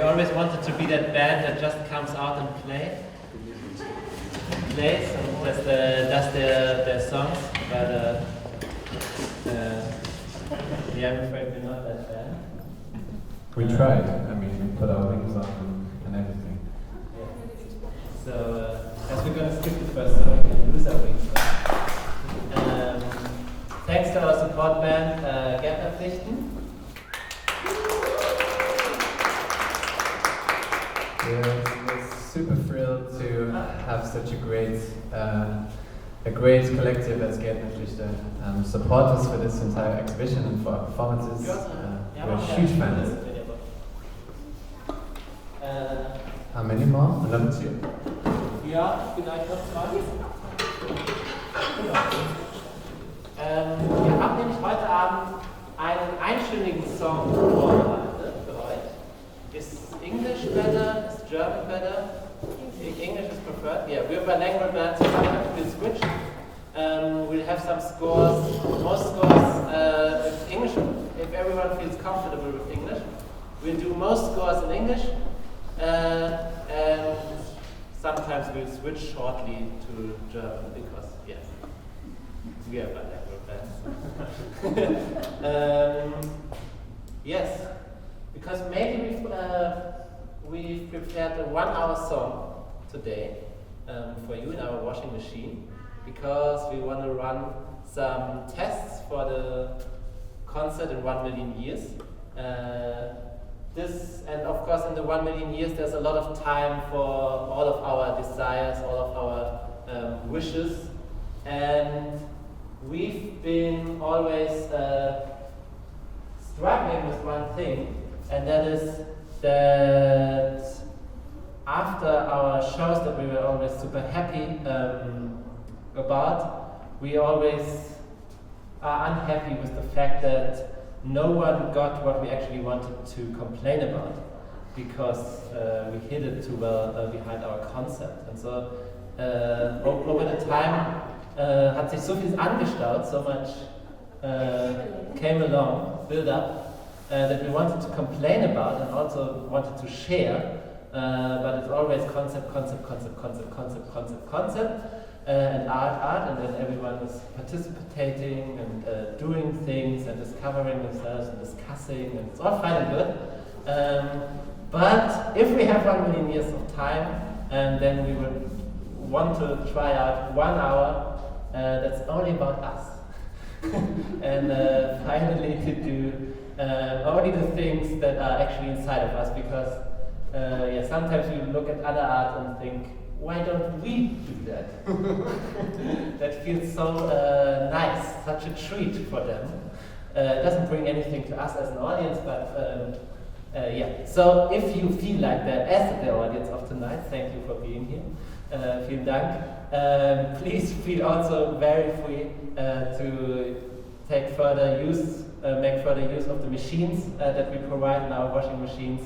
We always wanted to be that band that just comes out and plays and does their songs, but yeah, I'm afraid we're not that band. We tried. I mean, we put our wings on and everything. Yeah. So, as we're going to skip the first song, we can lose our wings. Thanks to our support band, g.a.d.o. We're super thrilled to have such a great collective as g.a.d.o. support us for this entire exhibition and for our performances. We're huge fans. How many more? Another two? Ja, vielleicht noch zwei. Wir haben nämlich heute Abend einen einstündigen Song vorbereitet für euch. Is English better? Is German better? English is preferred. Yeah, we're bilingual band, so sometimes we'll switch. We'll have some scores. Most scores, if English, if everyone feels comfortable with English, we'll do most scores in English, and sometimes we'll switch shortly to German because, yeah, we are bilingual bands. Yes, because maybe we've prepared a 1-hour song today for you in our washing machine, because we want to run some tests for the concert in 1 million years. And of course in the 1 million years there's a lot of time for all of our desires, all of our wishes, and we've been always struggling with one thing, and that is that after our shows that we were always super happy about, we always are unhappy with the fact that no one got what we actually wanted to complain about, because we hid it too well behind our concept. And so over the time hat sich so viel angestaut, so much came along, build up, that we wanted to complain about and also wanted to share, but it's always concept, and art, and then everyone is participating and doing things and discovering themselves and discussing, and it's all fine and good. But if we have 1 million years of time, then we would want to try out 1 hour that's only about us. And finally to do only the things that are actually inside of us, because yeah, sometimes we look at other art and think, why don't we do that? That feels so nice, such a treat for them. It doesn't bring anything to us as an audience, but yeah. So if you feel like that as the audience of tonight, thank you for being here. Vielen Dank. Please feel also very free to take further use, make further use of the machines that we provide in our washing machines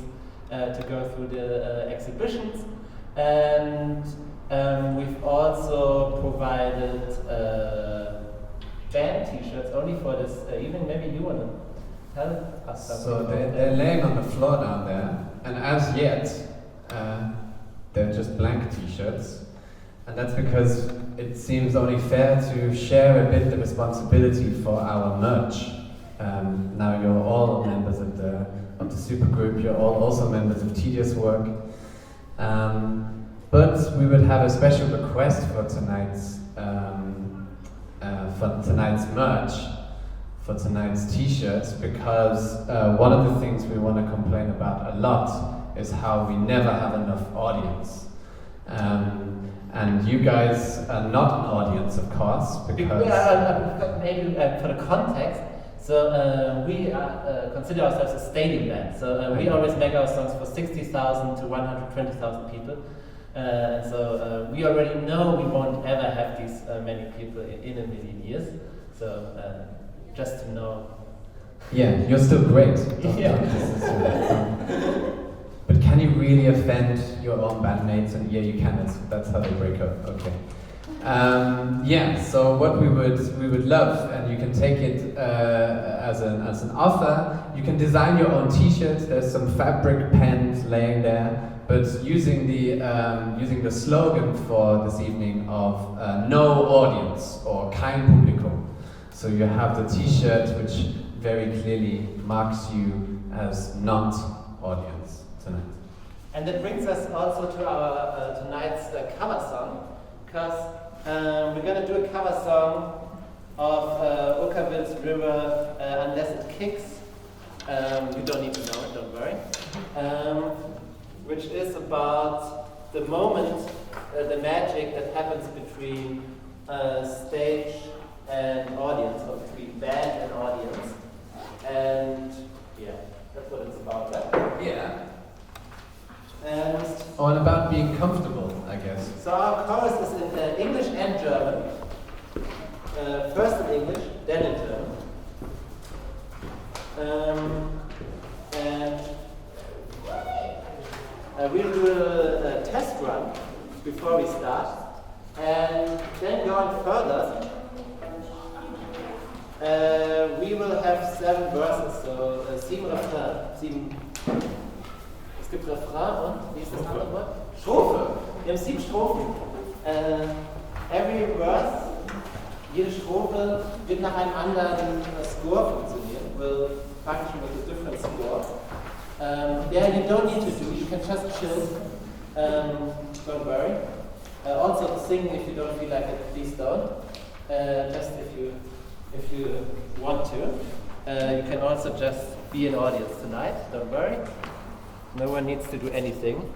to go through the exhibitions. And we've also provided band t-shirts only for this evening. Maybe you want to tell us something. So they're laying on the floor down there, and as yet they're just blank t-shirts, and that's because it seems only fair to share a bit the responsibility for our merch. Now you're all members of the supergroup, you're all also members of Tedious Work. But we would have a special request for tonight's merch, for tonight's t-shirts, because one of the things we want to complain about a lot is how we never have enough audience. And you guys are not an audience, of course, because... Maybe for the context, so we consider ourselves a stadium band. So we always make our songs for 60,000 to 120,000 people. So we already know we won't ever have these many people in 1 million years. So just to know. Yeah, you're still great. Yeah. But can you really offend your own bandmates? And yeah, you can. That's how they break up. Okay. Yeah. So what we would love, and you can take it as an offer. You can design your own T-shirts. There's some fabric pens laying but using the slogan for this evening of no audience or kein Publikum. So you have the T-shirt which very clearly marks you as not audience tonight. And that brings us also to our tonight's cover song, because we're going to do a cover song of Okaville's River, Unless It Kicks. You don't need to know it, don't worry. Which is about the moment, the magic that happens between stage and audience, or between band and audience. And yeah, that's what it's about, right? Yeah. And all about being comfortable, I guess. So our chorus is in English and German. First in English, then in German. And we'll do a test run before we start. And then going further, we will have 7 verses, so 7 Refrain. Es gibt Refrain und, wie ist das andere Wort? Strophe. Wir haben 7 Strophen. Every verse, jede Strophe wird nach einem anderen Score funktionieren, will function with a different score. Yeah, you don't need to do, you can just chill, don't worry. Also sing if you don't feel like it, please don't. Just if you want to. You can also just be an audience tonight, don't worry. No one needs to do anything.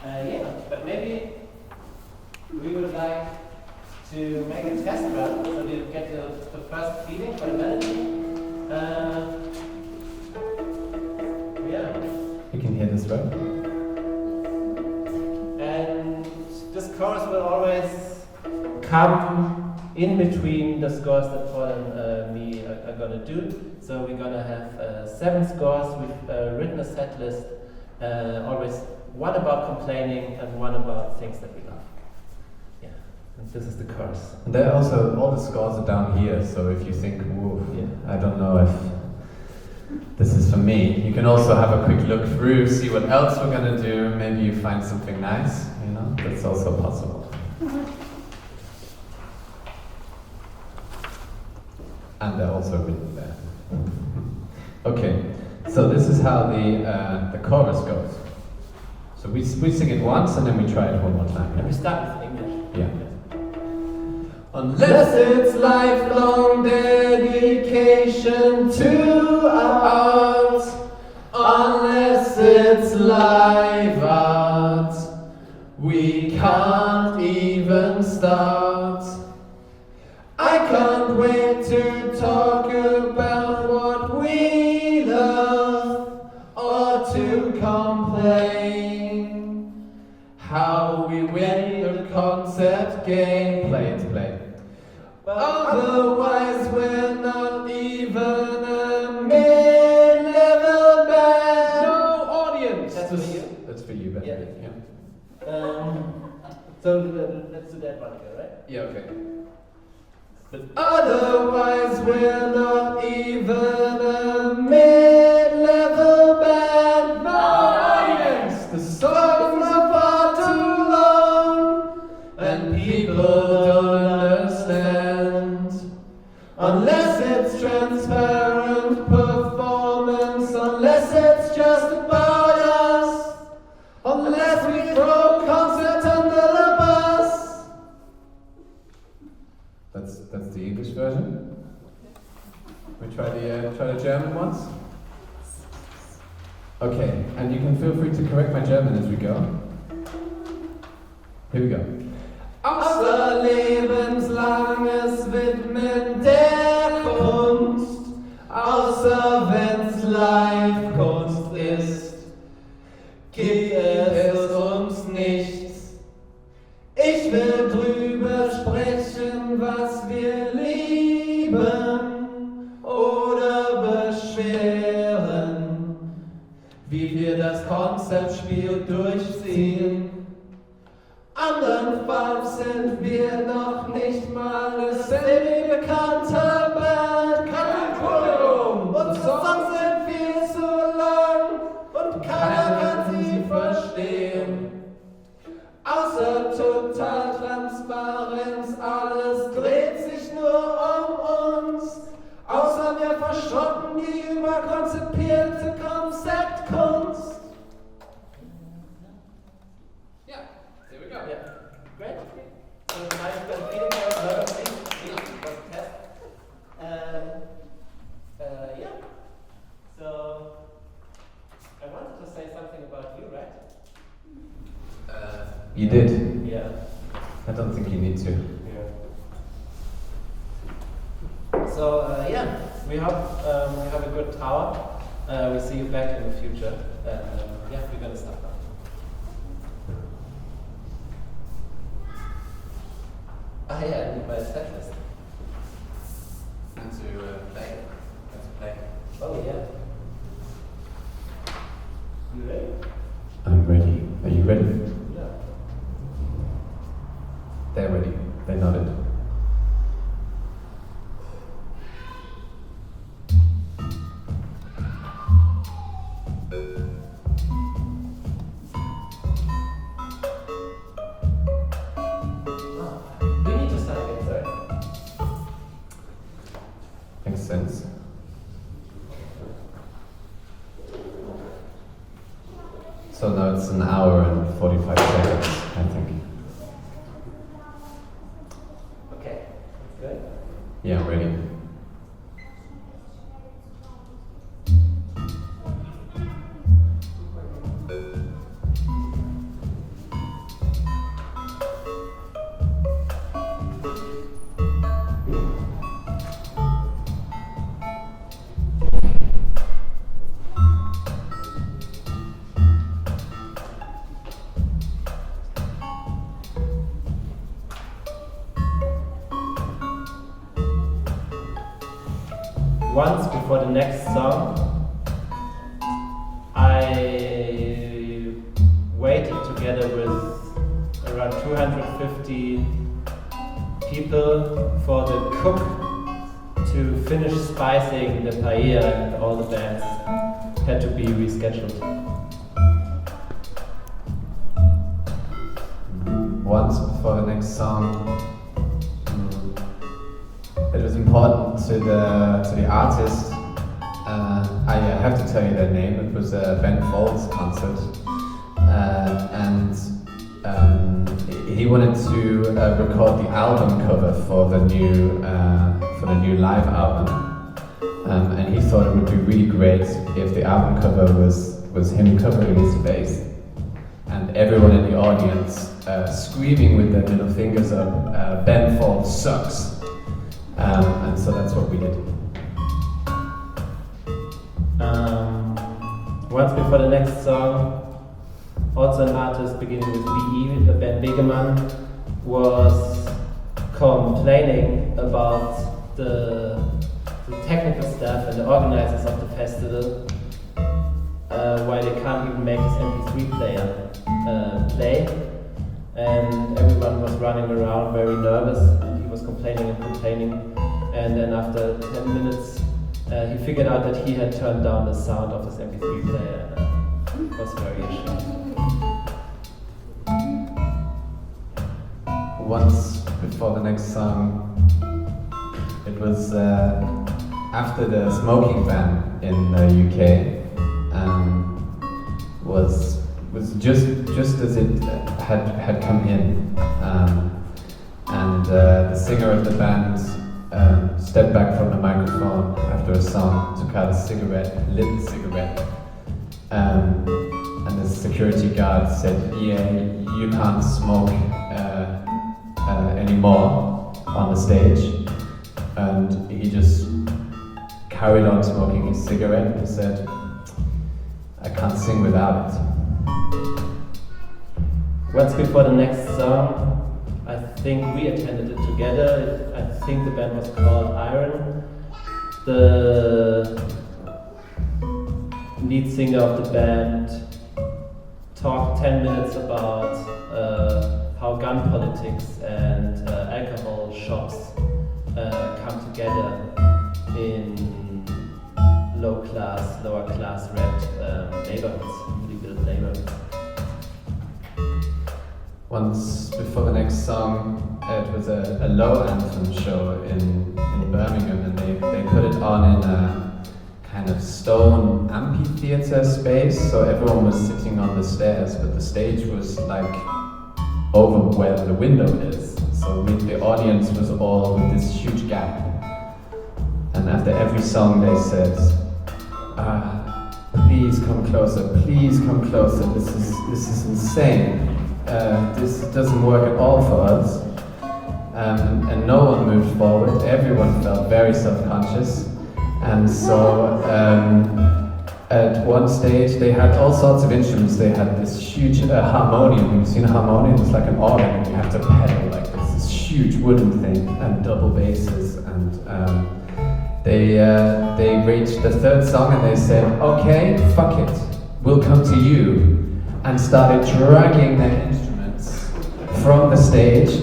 Yeah, but maybe we would like to make a test run so you get the first feeling for the melody. Yeah. You can hear this, right? And this chorus will always come in between the scores that Paul and me are going to do. So we're going to have 7 scores. We've written a set list, always one about complaining and one about things that we love. Yeah, and this is the chorus. And there also, all the scores are down here, so if you think, whoa, yeah, I don't know if this is for me, you can also have a quick look through, see what else we're going to do, maybe you find something nice, you know, that's also possible. And they're also written there. Okay, so this is how the chorus goes. So we sing it once and then we try it one more time. Yeah? We start with English. Yeah. Unless it's lifelong dedication to art, unless it's live art, we can't even start. I can't wait to talk about what we love or to complain. How we win the concept game. Play it, play it. Otherwise we're not even a mid-level band. No audience. That's for you? That's for you, Ben. Yeah. So let's do that one again, right? Yeah, okay. But otherwise we're not even a mid-level band. No audience. The songs are far too long and people don't understand. Unless it's transparent performance, unless it's just about us, unless we throw concept under the bus. That's the English version. We try the German ones. Okay, and you can feel free to correct my German as we go. Here we go. Außer lebenslanges Widmen der Kunst, außer wenn's Live-Kunst ist, gibt es uns nichts. Ich will drüber sprechen, was wir lieben oder beschweren, wie wir das Konzeptspiel durchziehen. Andernfalls sind wir noch nicht mal eine semi-bekannte Band. Kein Publikum! You did? Yeah. I don't think you need to. Yeah. So yeah, we hope you have a good hour. We see you back in the future. Yeah, we're gonna start now. Ah yeah, I need my set list. And to play. Let's play. Oh yeah. You ready? I'm ready. Are you ready? Yeah. They're ready. They nodded. We need to start again, sorry. Makes sense. So now it's an hour and 45 seconds, I think. Okay, good. Yeah, I'm ready. Once before the next song, I waited together with around 250 people for the cook to finish spicing the paella, and all the bands had to be rescheduled. Once before the next song, it was important to the artist. I have to tell you their name. It was a Ben Folds concert, and he wanted to record the album cover for the new live album, and he thought it would be really great if the album cover was him covering his face, and everyone in the audience screaming with their middle fingers up, "Ben Folds sucks." And so that's what we did. Once before the next song, also an artist beginning with BE, Ben Begemann, was complaining about the technical staff and the organizers of the festival, why they can't even make his MP3 player play, and everyone was running around very nervous, and he was complaining and complaining, and then after 10 minutes he figured out that he had turned down the sound of his MP3 player, and was very ashamed. Once before the next song, it was after the smoking ban in the UK, was just as it had come in, and the singer of the band stepped back from the microphone after a song, took out a cigarette, lit the cigarette, and the security guard said, "Yeah, you can't smoke anymore on the stage," and he just carried on smoking his cigarette and said, "I can't sing without it." Once before the next song, I think we attended it together. I think the band was called Iron. The lead singer of the band talked 10 minutes about how gun politics and alcohol shops come together in lower class red neighborhoods, newly built neighborhoods. Once before the next song, it was a low anthem show in Birmingham, and they put it on in a kind of stone amphitheater space, so everyone was sitting on the stairs, but the stage was like over where the window is, so the audience was all with this huge gap. And after every song they said, "Please come closer, this is insane." this doesn't work at all for us. And no one moved forward. Everyone felt very self-conscious. And so at one stage they had all sorts of instruments. They had this huge harmonium. You've seen a harmonium? It's like an organ and you have to pedal like this huge wooden thing, and double basses. And they reached the third song and they said, okay, fuck it, we'll come to you. And started dragging their instruments from the stage.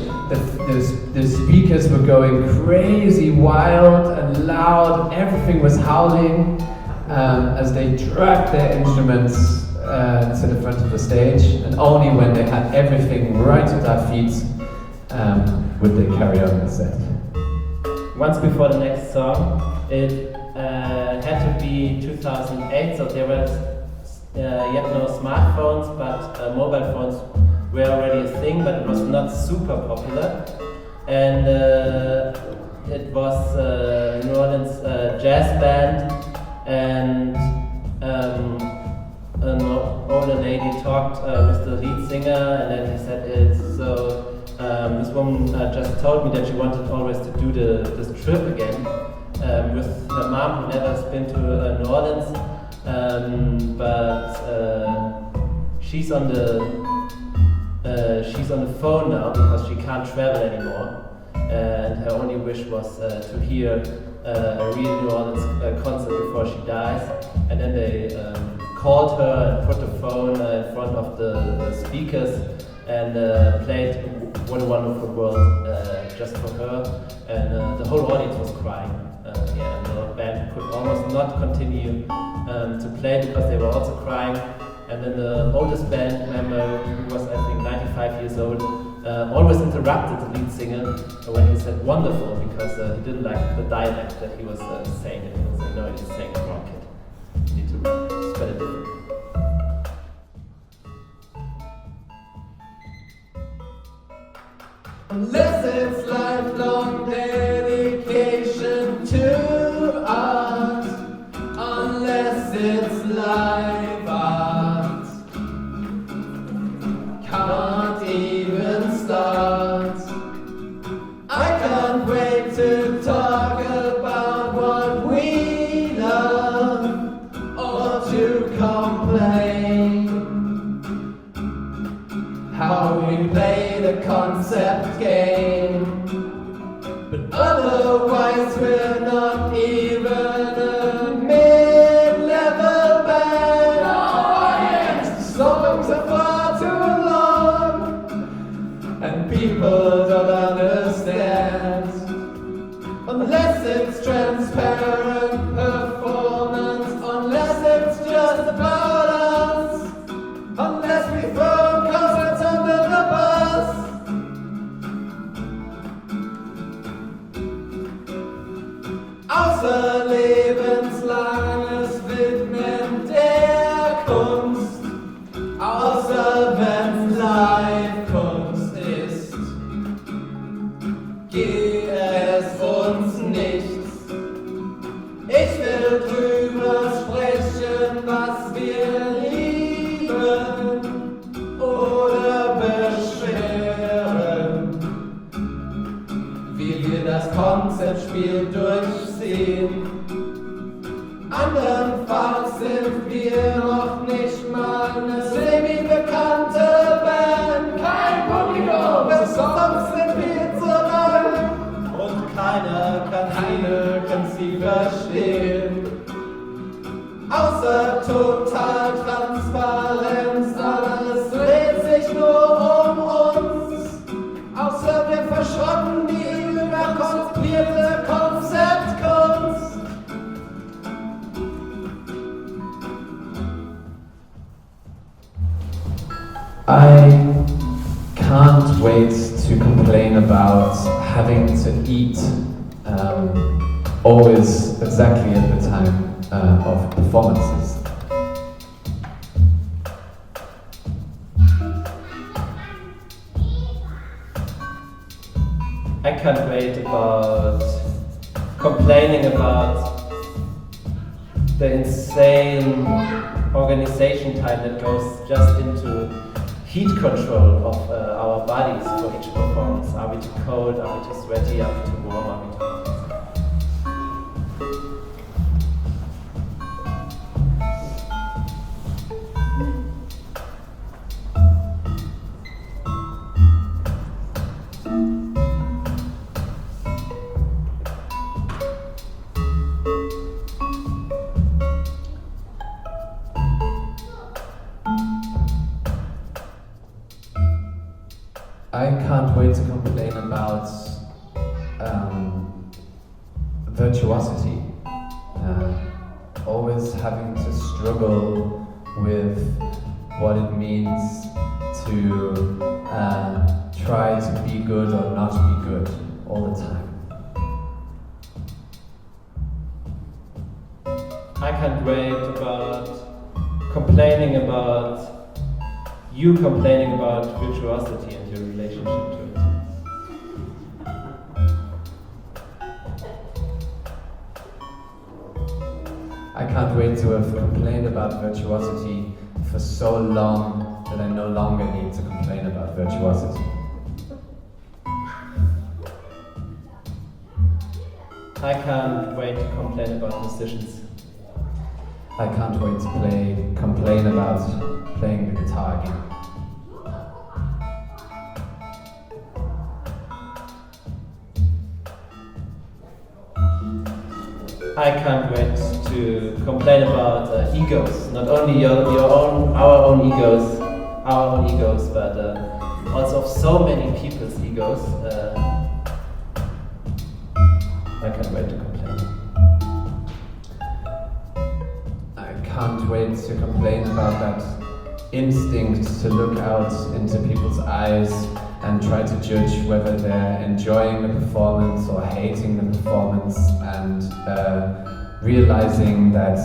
The speakers were going crazy, wild and loud. Everything was howling as they dragged their instruments to the front of the stage. And only when they had everything right at our feet would they carry on the set. Once before the next song, it had to be 2008, so there was yet no smartphones, but mobile phones were already a thing, but it was not super popular. And it was New Orleans jazz band, and an older lady talked with the lead singer, and then he said this woman just told me that she wanted always to do this trip again with her mom, who never has been to New Orleans, but she's on the phone now because she can't travel anymore, and her only wish was to hear a real New Orleans concert before she dies. And then they called her and put the phone in front of the speakers and played What a Wonderful World just for her, and the whole audience was crying. And the band could almost not continue to play because they were also crying. And then the oldest band member, who was I think 95 years old, always interrupted the lead singer when he said wonderful, because he didn't like the dialect that he was saying it. He was like, no, he's saying it wrong, kid. You need to spell it differently. Unless it's lifelong dedication to art, unless it's live art, can't even start. I can't wait to talk about what we love, or to complain how we play the concept game. But otherwise we're not even a mid-level band. Oh, yes. Songs are far too long and people don't understand. Unless it's transparent performance, unless it's just about us, unless we throw concerts under the bus. Außer lebenslanges Widmen der Kunst, außer wenn's Live-Kunst ist, geht es uns nichts. Ich will drüber sprechen, was wir lieben oder beschweren, wie wir das Konzeptspiel durchziehen. Andernfalls sind wir noch nicht mal eine semi-bekannte Band. Kein Publikum, denn sonst sind wir zu lang. Und keiner kann sie verstehen. Außer total Transparenz, alles dreht sich nur um uns. Außer wir verschrotten die überkonzipierte Konzeptkunst. I can't wait to complain about having to eat always exactly at the time of performances. I can't wait about complaining about the insane organization time that goes just into heat control of our bodies for each performance. Are we too cold? Are we too sweaty? Are we too warm? Are we too hot? I can't wait to complain about virtuosity. Always having to struggle with what it means to try to be good or not be good all the time. I can't wait about complaining about you complaining about virtuosity and your relationship to it. I can't wait to have complained about virtuosity for so long that I no longer need to complain about virtuosity. I can't wait to complain about musicians. I can't wait to complain about playing the guitar again. I can't wait to complain about egos, not only our own egos, but also of so many people's egos. I can't wait to complain. I can't wait to complain about that instinct to look out into people's eyes and try to judge whether they're enjoying the performance or hating the performance, and realizing that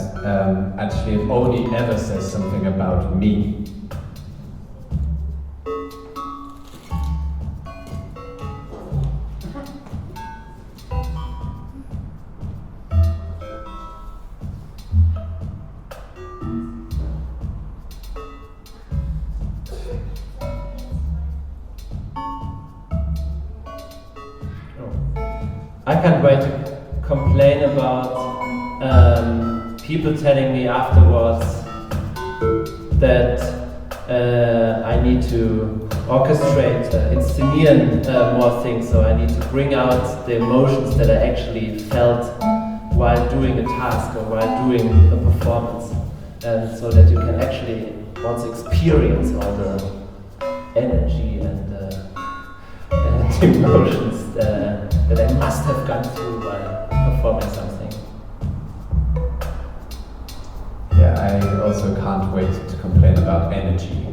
actually it only ever says something about me. I can't wait to complain about people telling me afterwards that I need to orchestrate, inszenieren more things, so I need to bring out the emotions that I actually felt while doing a task or while doing a performance, and so that you can actually also experience all the energy and emotions that I must have gone through while performing something. Yeah, I also can't wait to complain about energy.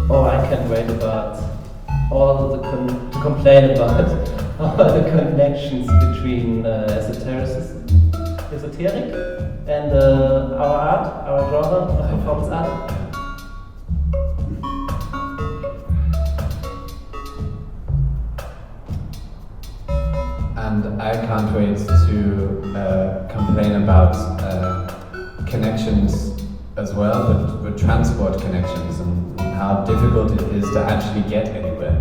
Oh, I can't wait about to complain about all the connections between esoteric and our art, our genre of performance art. And I can't wait to complain about connections as well, but with transport connections and how difficult it is to actually get anywhere.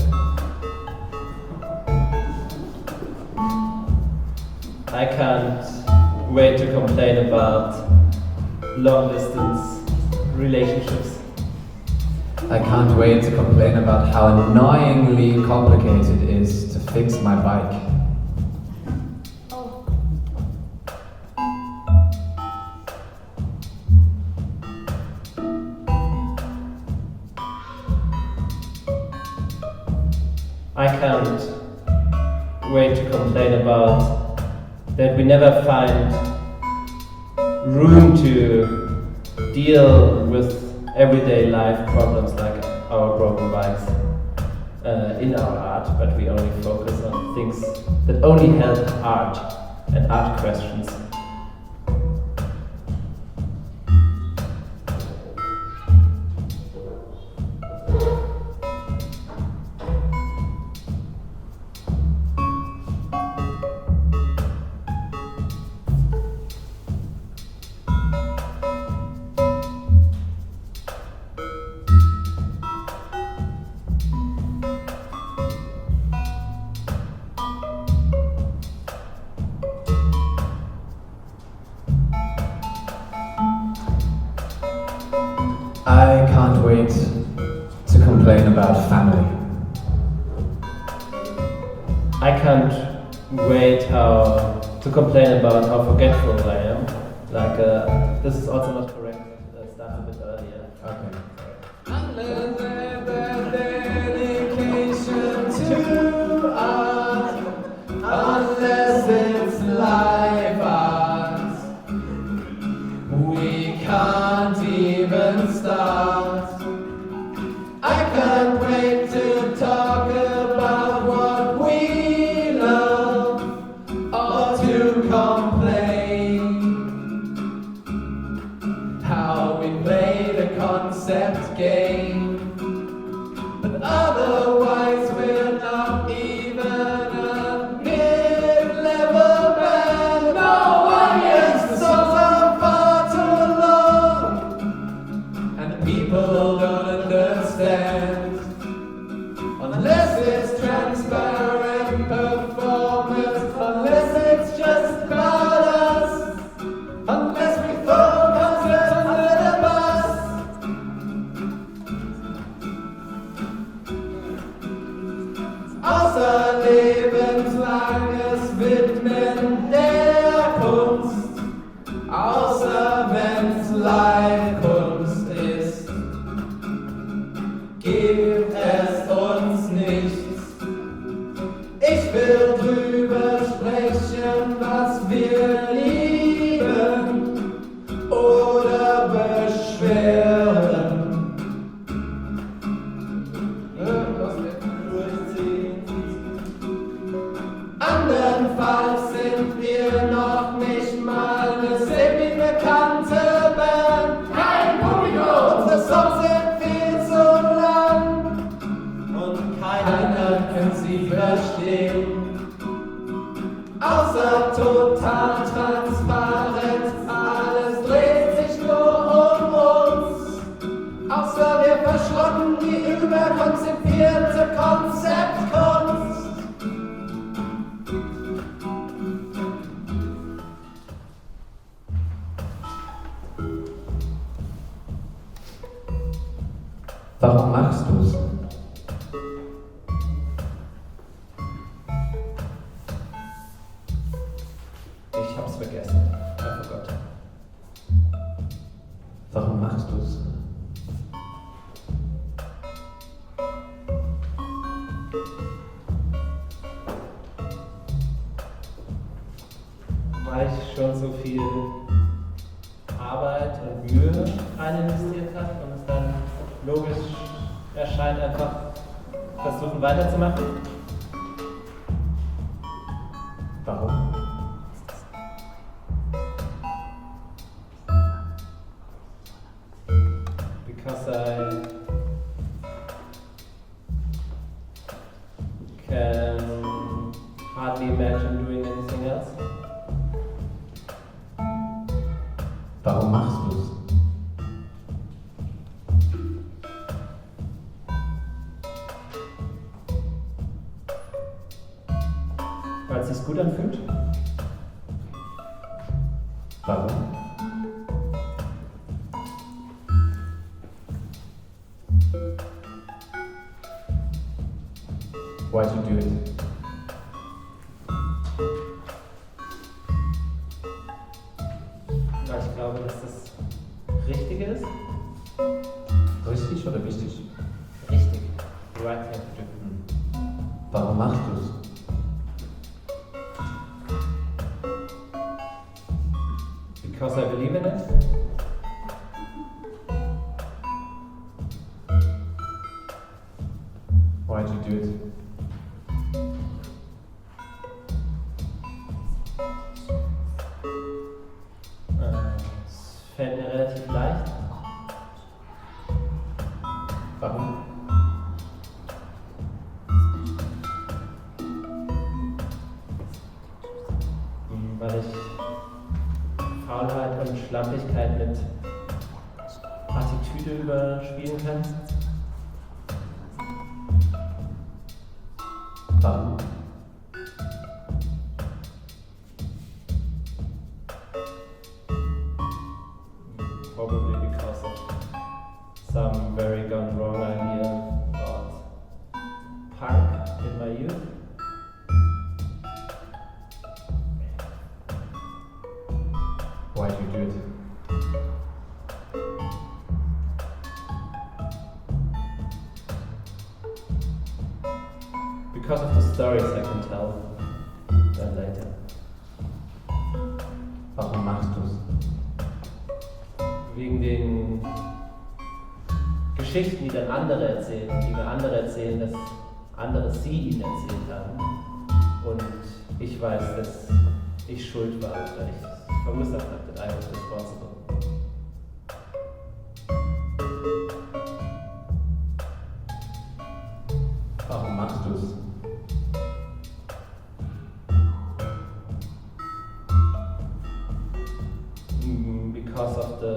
I can't wait to complain about long distance relationships. I can't wait to complain about how annoyingly complicated it is to fix my bike. I can't wait to complain about that we never find room to deal with everyday life problems like our broken bikes in our art, but we only focus on things that only help art and art questions. wait to complain about family. I can't wait to complain about how forgetful I am. Like, this is also not correct. Start a bit earlier. Okay. Unless there's dedication to art, unless it's live art, we can't even start. I can't wait to talk about what we love or to complain how we play the concept game, but otherwise we're not even a mid-level band. No one gets the songs are far too long, and people don't understand unless it's transparent performance, unless it's just about us, unless we throw concepts under the bus. Außer lebenslanges Widmen der Kunst, außer wenn's Live-Kunst ist, gibt es uns nichts. Ich will drüber sprechen, was wir lieben oder beschweren. Andernfalls sind wir noch nicht mal eine semi-bekannte Band. Kein Publikum, unsere Songs sind viel zu lang und keiner kann sie verstehen. Außer total transparent, alles dreht sich nur um uns. Außer wir verschrotten die überkonzipierte Konzeptkunst. Warum machst du's? Ich hab's vergessen. I forgot. Warum machst du's? Weil ich schon so viel Arbeit und Mühe rein investiert habe und es dann logisch erscheint, einfach versuchen weiterzumachen. Warum? Because I can hardly imagine doing anything else. Warum machst du's? Weil es sich gut anfühlt. Warum? Why'd you do it? Weil ich glaube, dass das Richtige ist. Richtig oder wichtig? Richtig. The right thing to do. Warum machst du's? Because I believe in it. Why'd you do it? Es fällt mir relativ leicht. Warum? Weil ich Faulheit und Schlampigkeit mit Attitüde überspielen kann. Warum? Probably because of some very Because of the stories I can tell then later. Warum machst du's? Wegen den Geschichten, die dann andere erzählen, die mir andere erzählen, dass andere sie ihnen erzählt haben. Und ich weiß, dass ich schuld war, weil ich es verursacht habe, that I was responsible. Warum machst du's? Because of the...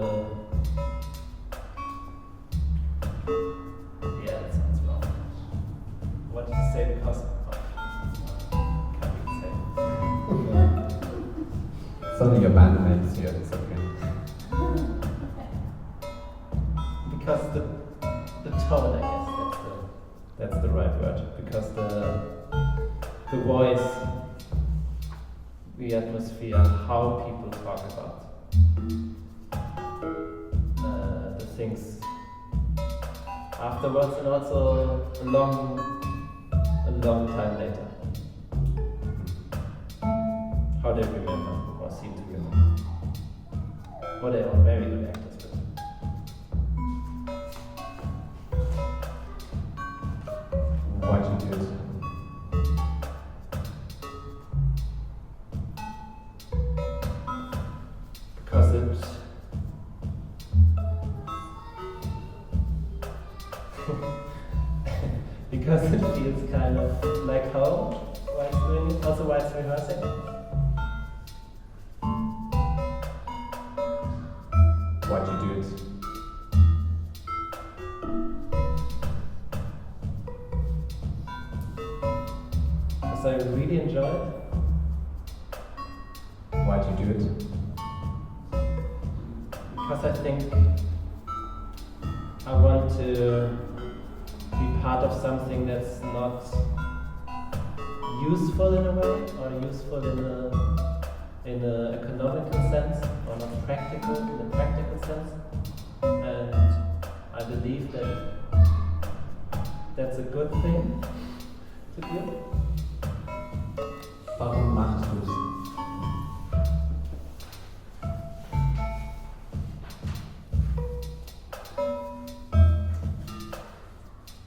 Yeah, that sounds wrong. What did you say? Because of... Can't even say. It's only your bandmates here, it's okay. Because the tone, I guess, that's the right word. Because the voice, the atmosphere, how people talk about the things afterwards, and also a long time later. How they remember or seem to remember. Or they are very good actors. Why'd you do it? Because because it feels kind of like home while it's doing it, also while it's rehearsing. Why'd you do it? Because I really enjoy it. Why'd you do it? Because I think I want to be part of something that's not useful in a way, or useful in a economical sense, or not practical in a practical sense. And I believe that that's a good thing to do. Warum machst du's?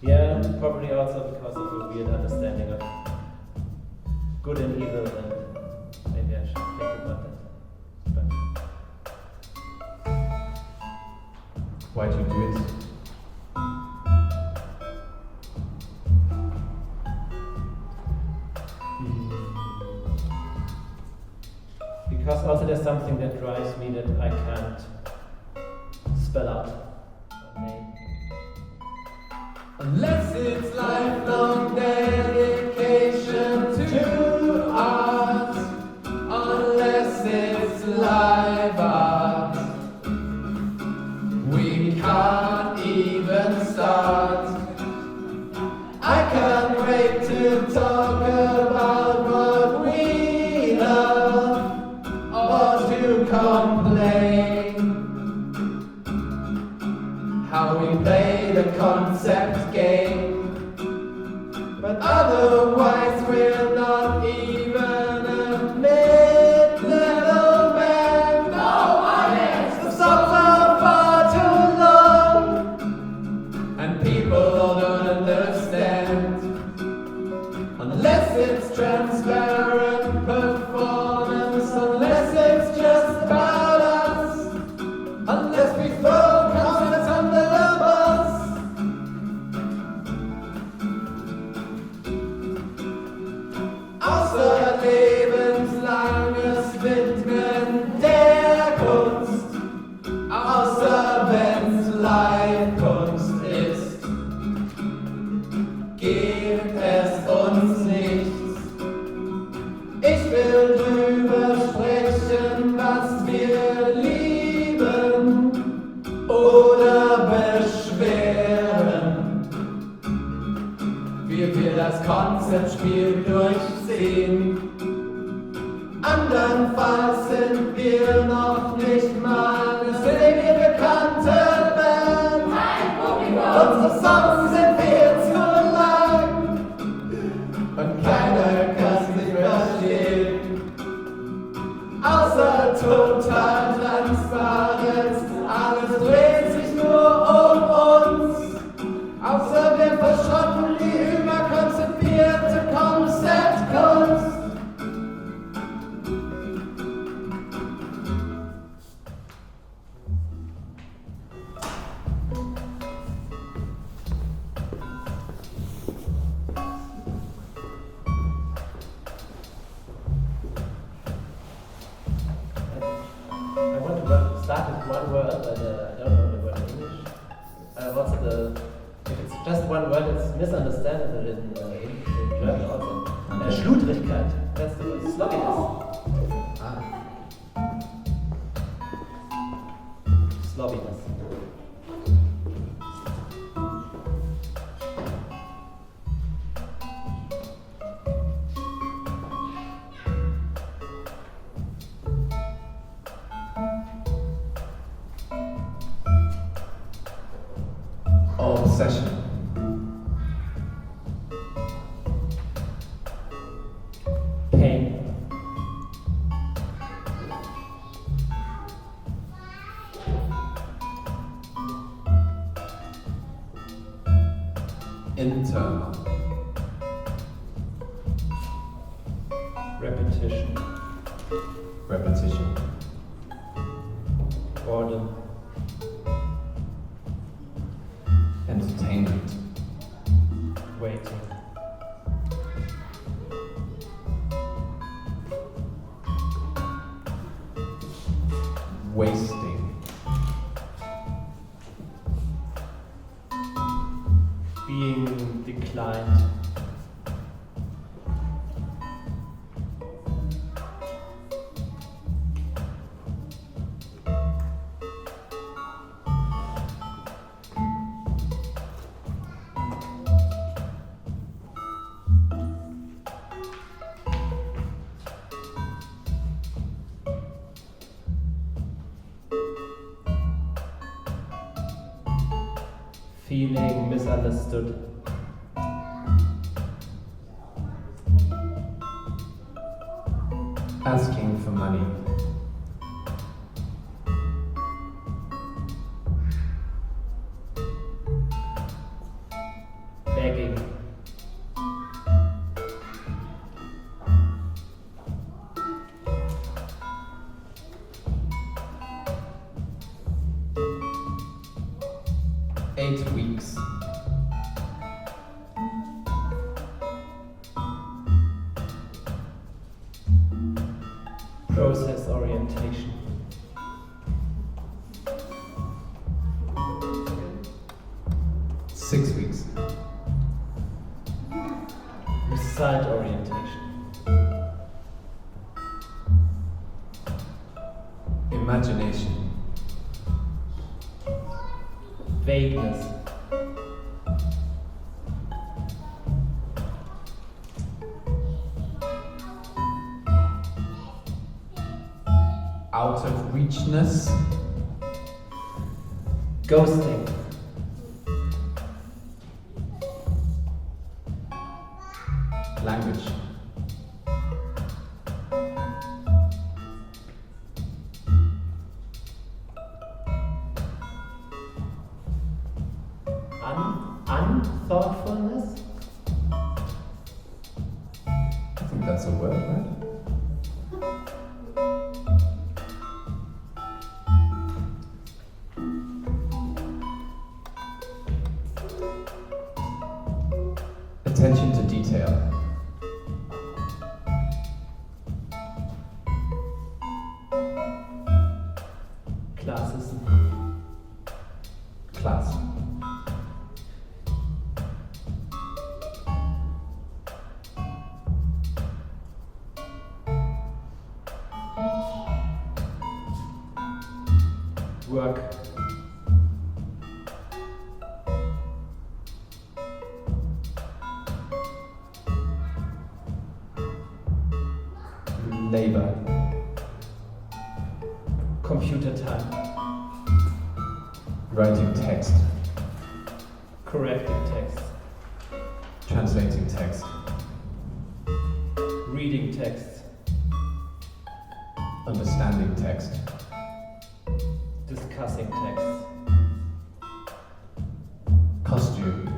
Yeah, probably also because of a weird understanding of good and evil, and maybe I should think about that. But Why'd you do it? because also there's something that drives me that I can't spell out. Unless it's lifelong dedication to art, unless it's live art, we can't even start. I can't wait to talk about what we love, or to complain how we play the concept game. But otherwise we're not even a mid-level band. No, the songs are far too long, and people don't understand. Unless it's transparent performance, unless it's just about us, unless we throw comments under the bus. Außer lebenslanges Widmen der Kunst, außer wenn's Live-Kunst ist, gibt es uns nichts. Ich will drüber sprechen, was wir lieben oder beschweren, wie wir das Konzeptspiel durchziehen. Andernfalls sind wir noch nicht mal eine semi-bekannte Band. Unsere Songs sind viel zu lang, und keiner kann sich verstehen. Außer total Transparenz, alles dreht sich nur um uns. Außer wir verschrotten die überkonzipierte Konzeptkunst. I want to start with one word, but I don't know the word in English. If it's just one word, it's misunderstandable in German also. Schludrigkeit, that's the word. Slobbiness. Slobbiness. Obsession. Pain. Internal. Repetition. Repetition. Boredom. Entertainment. Waiting. Wasting. Being declined. Feeling misunderstood. Asking for money. Begging. Eight weeks. Process orientation. 6 weeks. Result orientation. Imagination. Vagueness. Out of reachness. Ghosting. Language. Unthoughtfulness. I think that's a word, right? Attention to detail. Classism. Class. Work. Labor. Computer time. Writing text. Correcting text. Translating text. Reading text. Understanding text. Discussing text. Costume.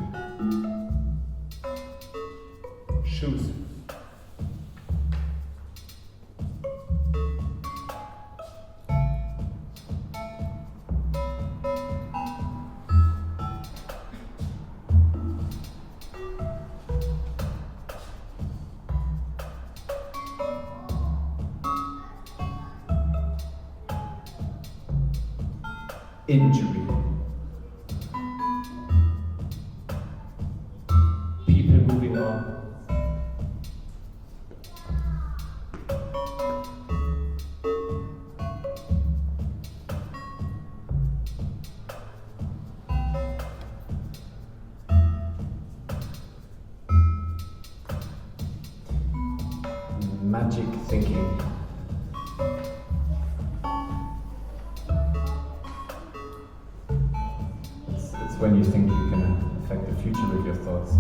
Shoes. Injury. People moving on. Magic thinking. It's when you think you can affect the future with your thoughts.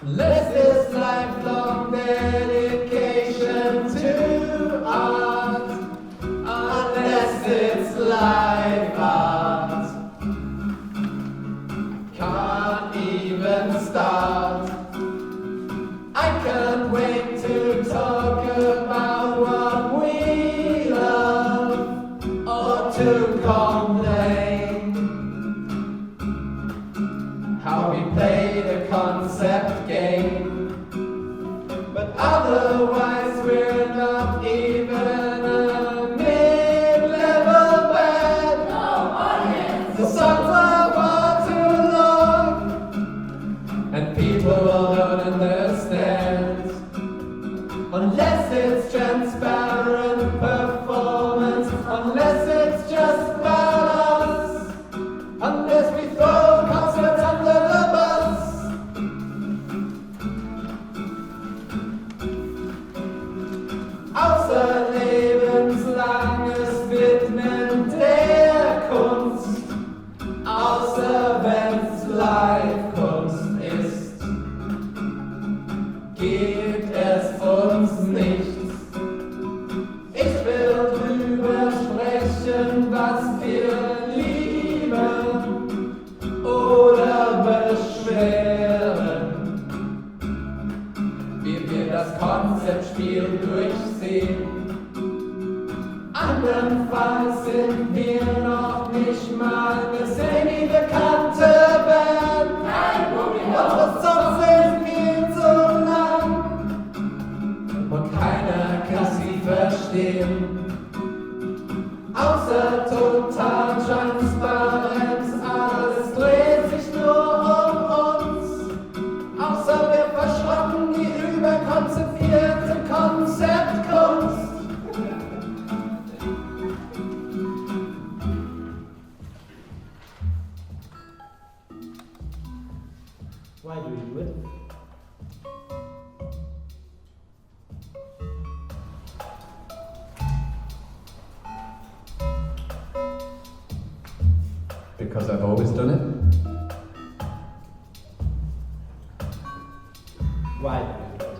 Unless this lifelong dedication to art, unless it's life art, can't even start. I can't wait to talk about what we love, or to complain how we play the concept game. But otherwise we're not even a mid-level band. No audience. The songs are far too long, and people won't understand unless it's transparent performance, unless it's just about us, unless we throw concepts under the bus. Außer lebenslanges Widmen der Kunst, außer wenn's Live-Kunst ist, gibt es uns nichts. Ich will drüber sprechen, was wir lieben oder beschweren, wie wir das Konzeptspiel durchsehen. Andernfalls sind wir noch nicht mal eine semi-bekannte Band. Unsere Songs sind viel zu lang und keiner kann sie verstehen. Außer total Transparenz, alles dreht sich nur um uns. Außer wir verschrotten die überkonzipierte Konzeptkunst. Why do you do it? Because I've always done it. Why do you do it?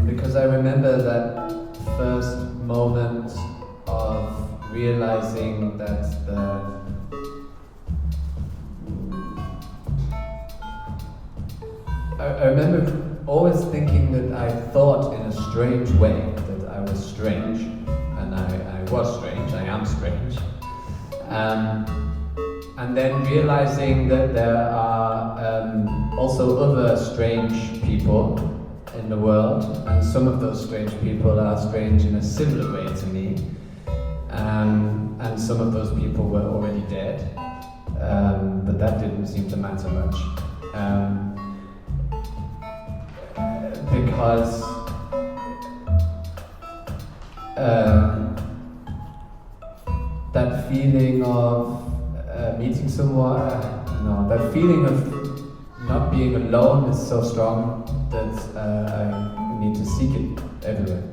Because I remember that first moment of realizing that I remember always thinking that I thought in a strange way that I was strange, and I was strange, I am strange. And then realizing that there are also other strange people in the world, and some of those strange people are strange in a similar way to me, and some of those people were already dead, but that didn't seem to matter much, because that feeling of meeting someone, no, that feeling of not being alone is so strong that I need to seek it everywhere.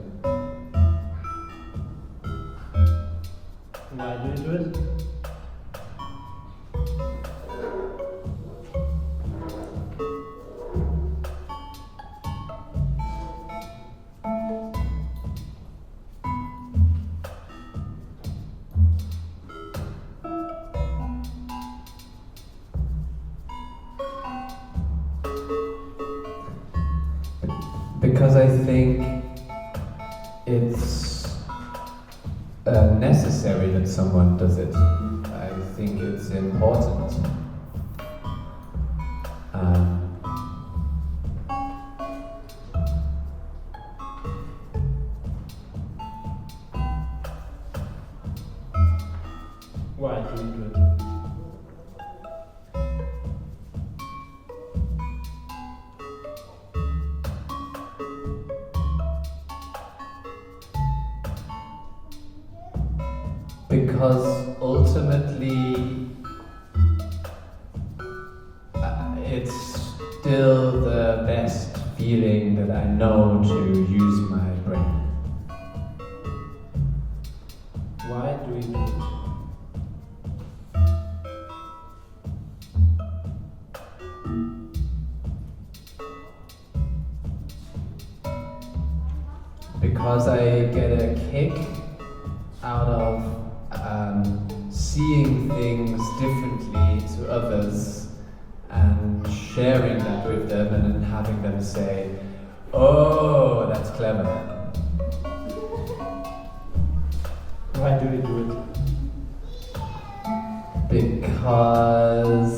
Why do you do it? Because I think it's necessary that someone does it. I think it's important. Why do you do it? Because ultimately it's still the best feeling that I know to use my brain. Why do you do it? Because I get a kick out of seeing things differently to others and sharing that with them and then having them say, "Oh, that's clever." Why do you do it? Because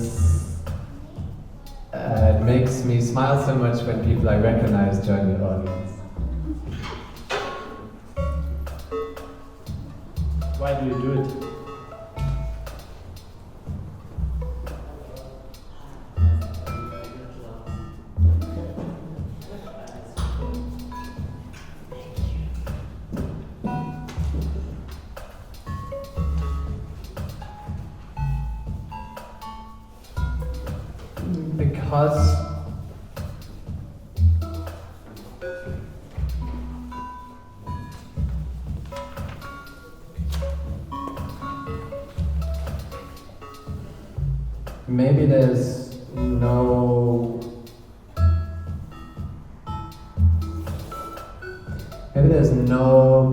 it makes me smile so much when people I recognize join the audience. Why do you do it? Because maybe there's no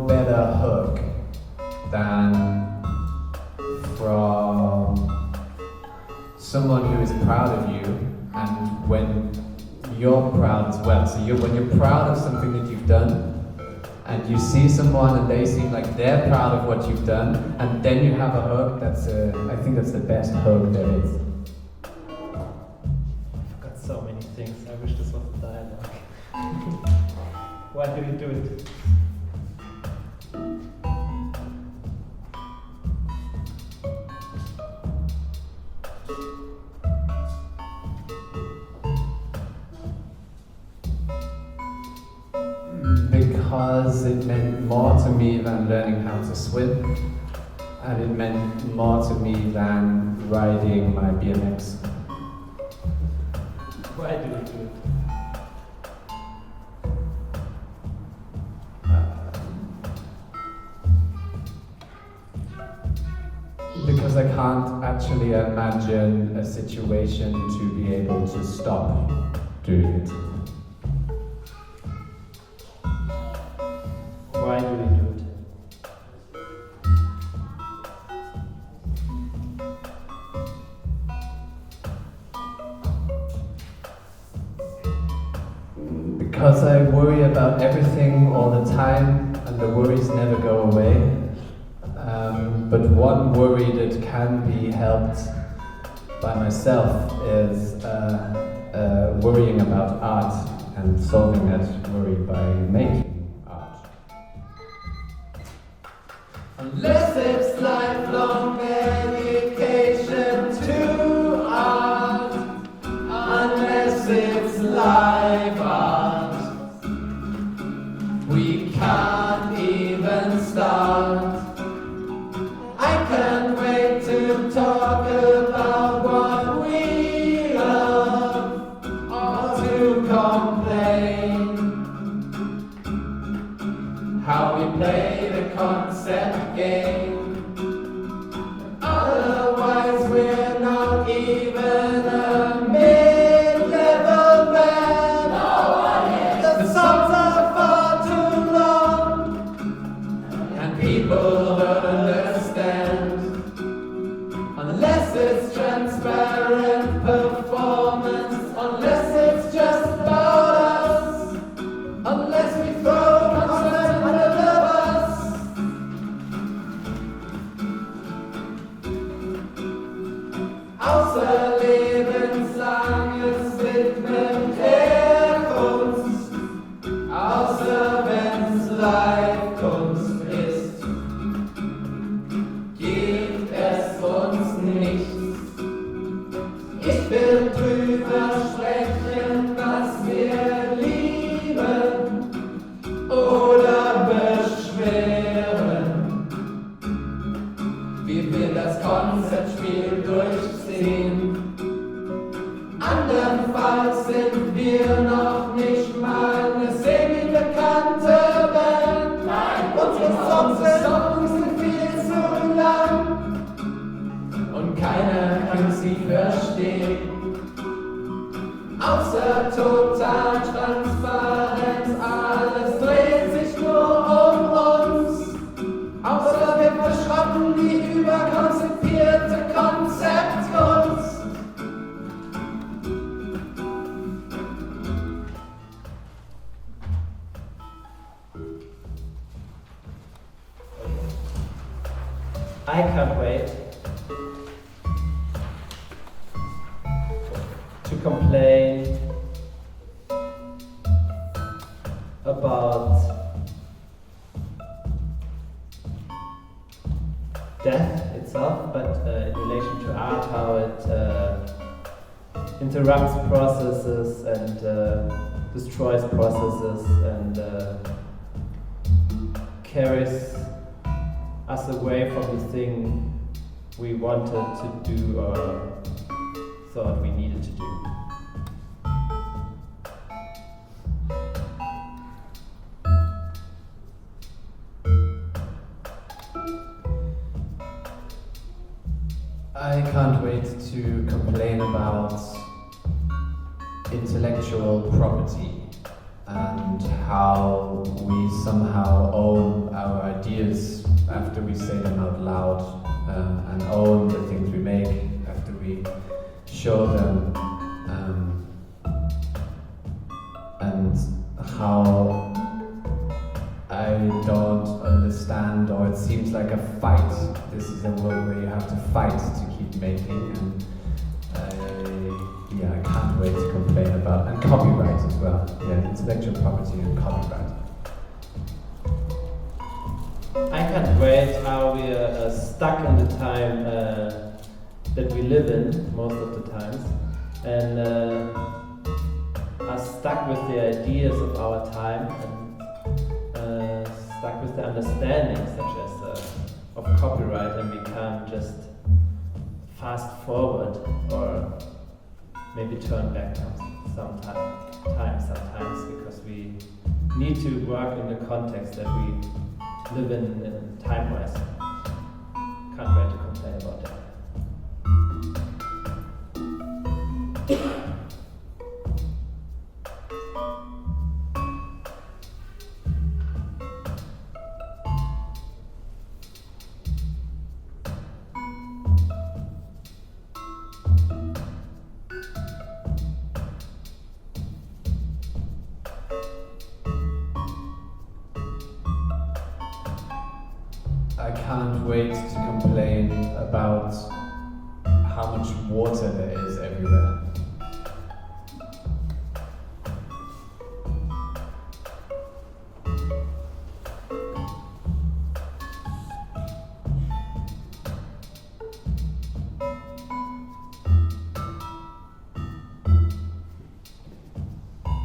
better hug than from someone who is proud of you, and when you're proud as well. So when you're proud of something that you've done, and you see someone and they seem like they're proud of what you've done, and then you have a hug, I think that's the best hug there is. I've got so many things. I wish this was a dialogue. Why do you do it? Because it meant more to me than learning how to swim, and it meant more to me than riding my BMX. Why do you do it? Because I can't actually imagine a situation to be able to stop doing it. Why do you do it? Because I worry about everything all the time, and the worries never go away. But one worry that can be helped by myself is worrying about art and solving that worry by making art. Unless it's lifelong dedication to art, unless it's live art, we can't even start. I außer lebenslanges Widmen der Kunst, außer wenn's Live-Kunst ist, gibt es uns nichts. Ich will drüber sprechen, was wir lieben oder beschweren, wie wir das Konzeptspiel durchziehen. Andernfalls sind wir noch nicht mal eine semi-bekannte Band. Nein, unsere Songs sind viel zu lang und keiner kann sie verstehen. Außer total Transparenz, alles dreht sich nur um uns. Außer wir verschrotten die überkonzipierte Konzeptkunst. I can't wait to complain about death itself, but in relation to art, how it interrupts processes and destroys processes and carries us away from the thing we wanted to do or thought we needed to do. I can't wait to complain about intellectual property and how we somehow own our ideas after we say them out loud, and own the things we make after we show them, and how I don't understand, or it seems like a fight. This is a world where you have to fight to keep making, and I can't wait to complain about, and copyright as well. Yeah, intellectual property and copyright. I can't wait how we are stuck in the time that we live in most of the times, and are stuck with the ideas of our time and stuck with the understanding such as of copyright, and we can't just fast forward or maybe turn back sometimes because we need to work in the context that we live in time-wise. Can't wait to complain about that. I can't wait to complain about how much water there is everywhere.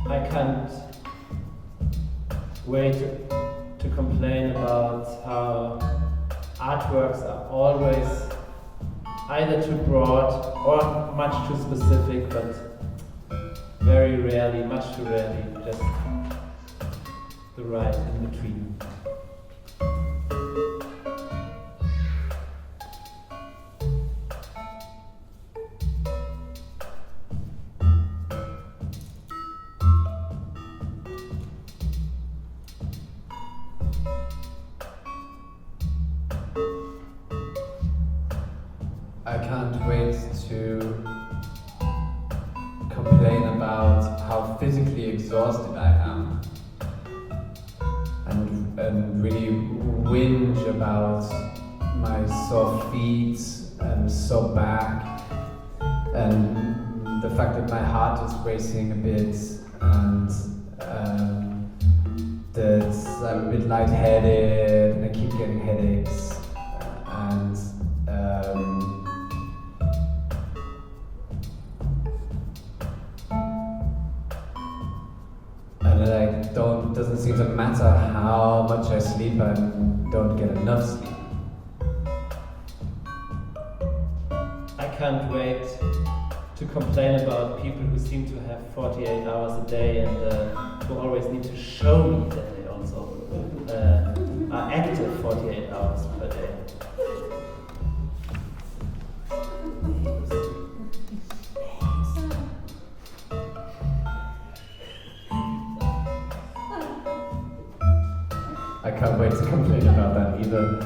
I can't wait to complain about how artworks are always either too broad or much too specific, but very rarely, much too rarely, just the right in between. I can't wait to complain about how physically exhausted I am, and really whinge about my sore feet and sore back and the fact that my heart is racing a bit, and that I'm a bit lightheaded and I keep getting headaches, and doesn't seem to matter how much I sleep, I don't get enough sleep. I can't wait to complain about people who seem to have 48 hours a day and who always need to show me that they also are active 48 hours per day. I can't wait to complain about that either.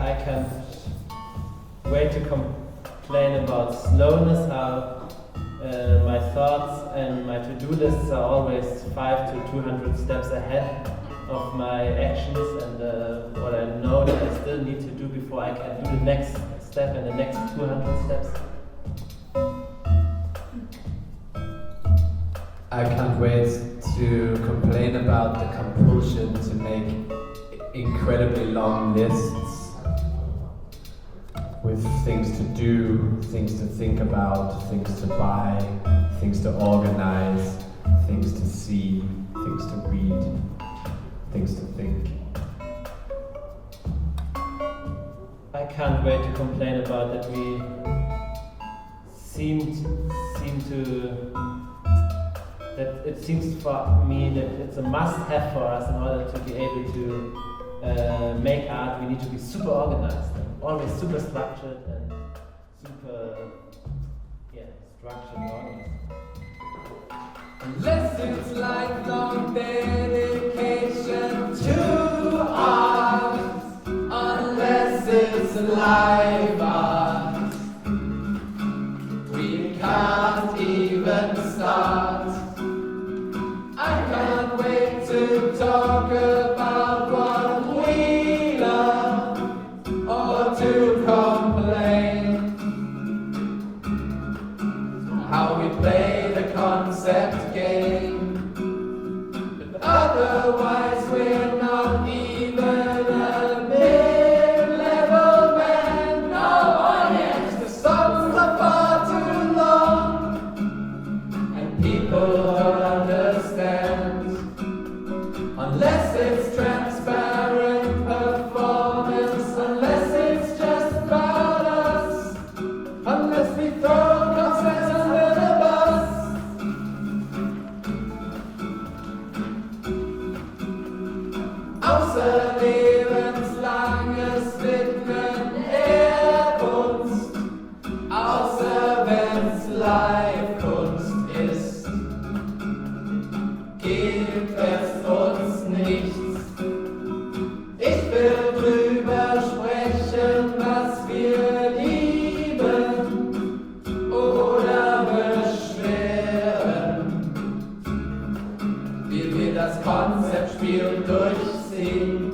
I can't wait to complain about slowness, how my thoughts and my to-do lists are always 5 to 200 steps ahead of my actions, and what I know that I still need to do before I can do the next step and the next 200 steps. I can't wait to complain about the compulsion to make incredibly long lists with things to do, things to think about, things to buy, things to organize, things to see, things to read, things to think. I can't wait to complain about that we seem to that it seems for me that it's a must-have for us in order to be able to make art. We need to be super organized and always super structured and super structured and organized. Unless it's lifelong dedication to art, unless it's live art, we can't even start. I can't wait to talk about what we learn or to complain. How we play the concept game, but otherwise we're not even a mid-level band. No, yes, the songs are far too long, and people don't understand. Unless it's transparent performance, unless it's just about us, unless we throw concepts under the bus. Außer lebenslanges Widmen Kunst, außer wenn's Live-Kunst ist, gibt es uns nichts. Ich will drüber sprechen, was wir lieben oder beschweren, wie wir das Konzeptspiel durchziehen.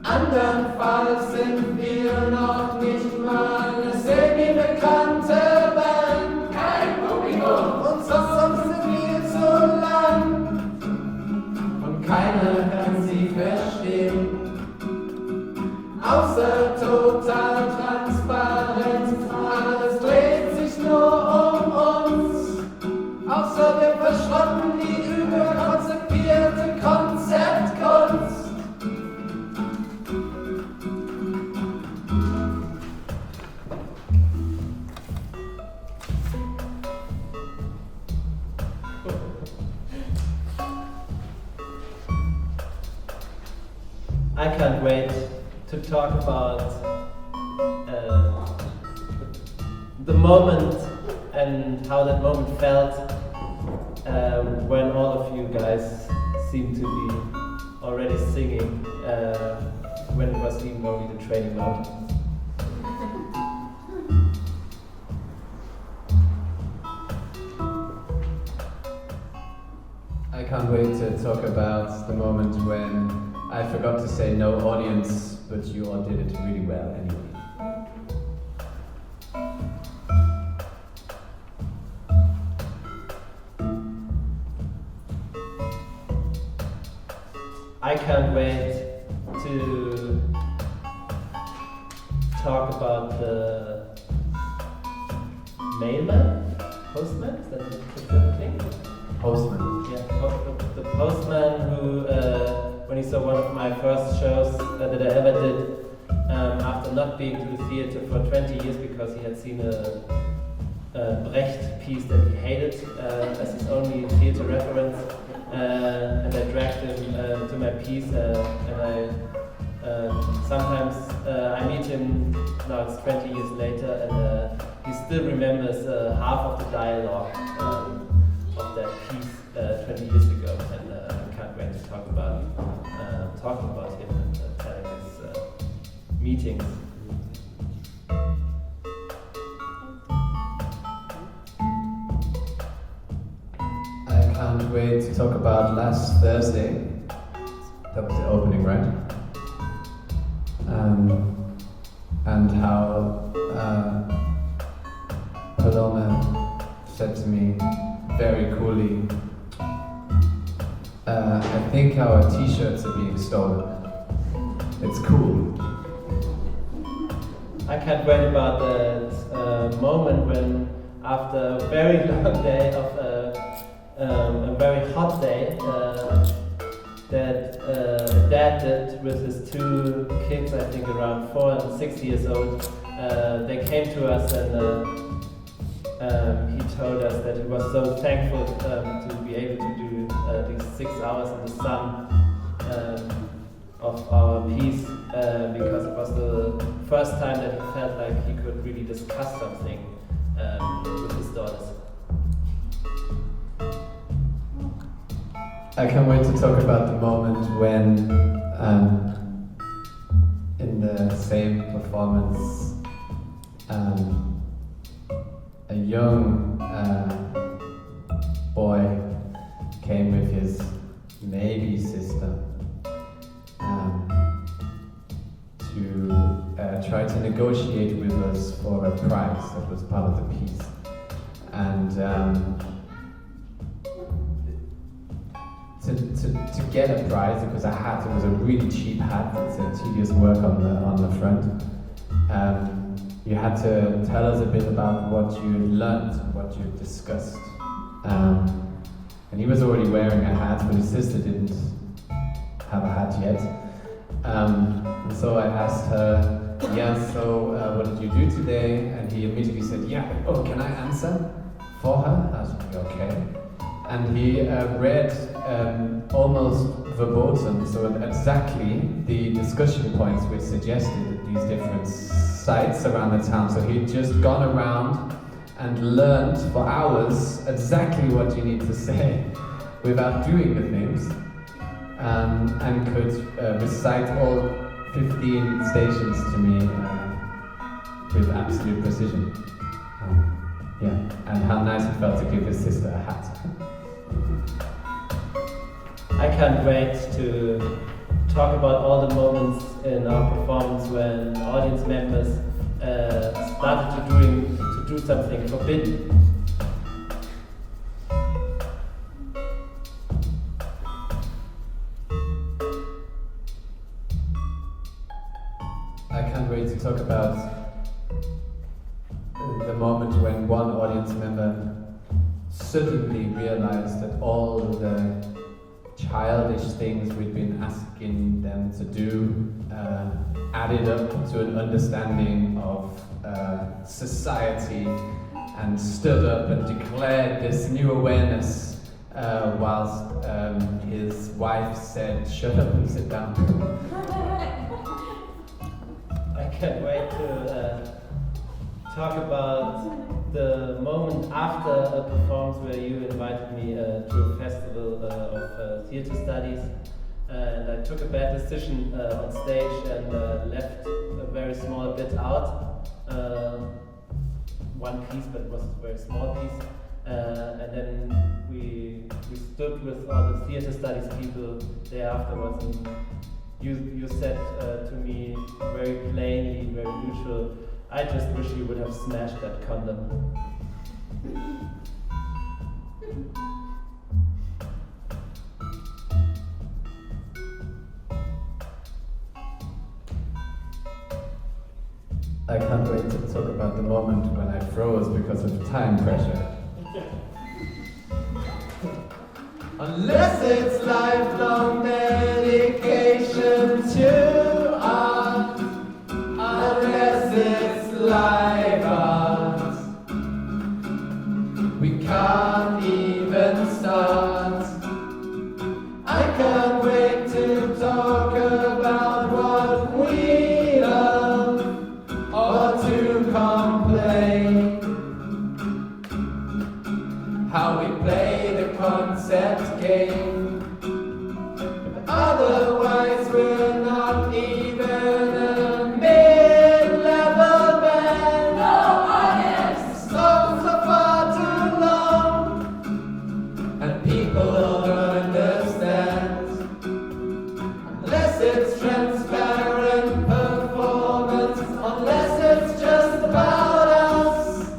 Andernfalls sind wir noch nicht mal eine semi-bekannte Band. Kein Publikum, unsere Songs sind viel zu lang und keiner kann sie verstehen. Außer total transparent, alles dreht sich nur um uns. Außer wir verschrotten die überkonzipierte Konzeptkunst. I can't wait to talk about the moment and how that moment felt when all of you guys seemed to be already singing when it was even only the training mode. I can't wait to talk about the moment when I forgot to say no audience, but you all did it really well anyway. I can't wait to talk about the mailman, postman, is that the good thing? Postman. Yeah, the postman who, when he saw one of my first shows that I ever did, after not being to the theater for 20 years because he had seen a Brecht piece that he hated as his only theater reference, and I dragged him to my piece, and I sometimes I meet him, now it's 20 years later, and he still remembers half of the dialogue of that piece 20 years ago, and I can't wait to talking about him and telling his meetings. I can't wait to talk about last Thursday. That was the opening, right? And how Paloma said to me very coolly, I think our t-shirts are being stolen. It's cool. I can't wait about that moment when, after a very long day of a very hot day, that dad did with his two kids, I think around 4 and 6 years old. They came to us and he told us that he was so thankful to be able to do these 6 hours in the sun of our piece, because it was the first time that he felt like he could really discuss something with his daughters. I can't wait to talk about the moment when, in the same performance, a young boy came with his maybe sister to try to negotiate with us for a prize that was part of the piece. And to get a prize, it was a hat, it was a really cheap hat, it's a tedious work on the front. You had to tell us a bit about what you learned, what you discussed. And he was already wearing a hat, but his sister didn't have a hat yet. And so I asked her, so what did you do today? And he immediately said, can I answer for her? I was like, okay. And he read almost verbatim, so exactly the discussion points which suggested these different sites around the town. So he'd just gone around and learned for hours exactly what you need to say without doing the things, and could recite all 15 stations to me with absolute precision. And how nice it felt to give his sister a hat. I can't wait to talk about all the moments in our performance when audience members started to do something forbidden. I can't wait to talk about the moment when one audience member suddenly realized that all the childish things we'd been asking them to do added up to an understanding of society, and stood up and declared this new awareness whilst his wife said, "Shut up and sit down." I can't wait to talk about the moment after a performance where you invited me to a festival of theater studies, and I took a bad decision on stage and left a very small bit out, one piece, but it was a very small piece, and then we stood with all the theater studies people there afterwards, and you said to me very plainly, very neutral, I just wish you would have smashed that condom. I can't wait to talk about the moment when I froze because of time pressure. Unless it's lifelong dedication to art, unless it's live art, we can't even start. I can't wait to talk about what we love, or to complain how we play the concept game. Otherwise we're not even a mid-level band. No audience, songs are far too long, and people don't understand. Unless it's transparent performance, unless it's just about us,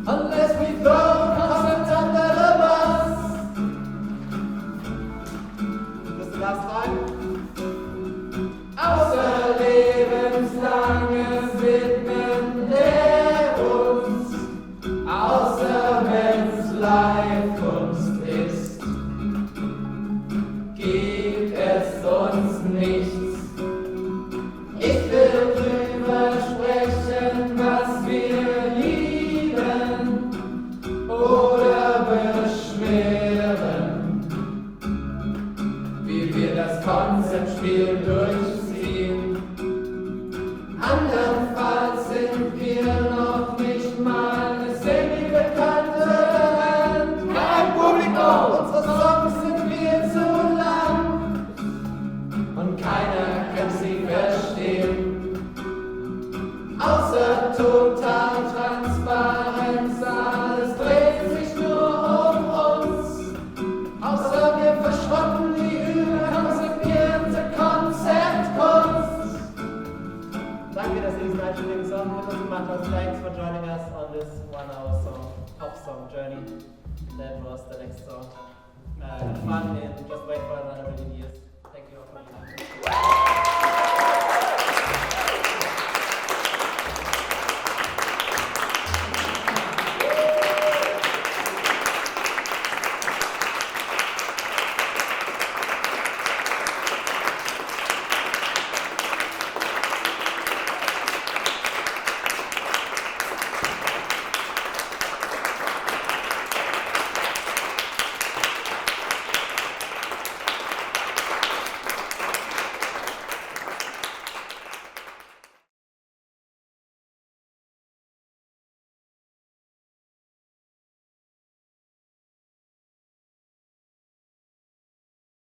unless we throw concept under the bus. Das ist last time. Außer lebenslanges Widmen der uns, außer wenn's Live-Kunst ist, gibt es uns nichts. Ich will drüber sprechen, was wir lieben oder beschweren, wie wir das Konzeptspiel durchziehen. Andernfalls sind wir noch nicht mal eine semi-bekannte Band. Kein Publikum, unsere Songs sind viel zu lang und keiner kann sie verstehen. Außer total Transparenz, alles dreht sich nur um uns. Außer wir verschrotten die überkonzipierte Konzeptkunst. Danke, dass ihr diesen einstündigen Song mit uns gemacht habt. Thanks for joining us on this 1-hour song, pop song journey. That was the next song. Fun in Just Wait for Another Million Years. Thank you all for being here.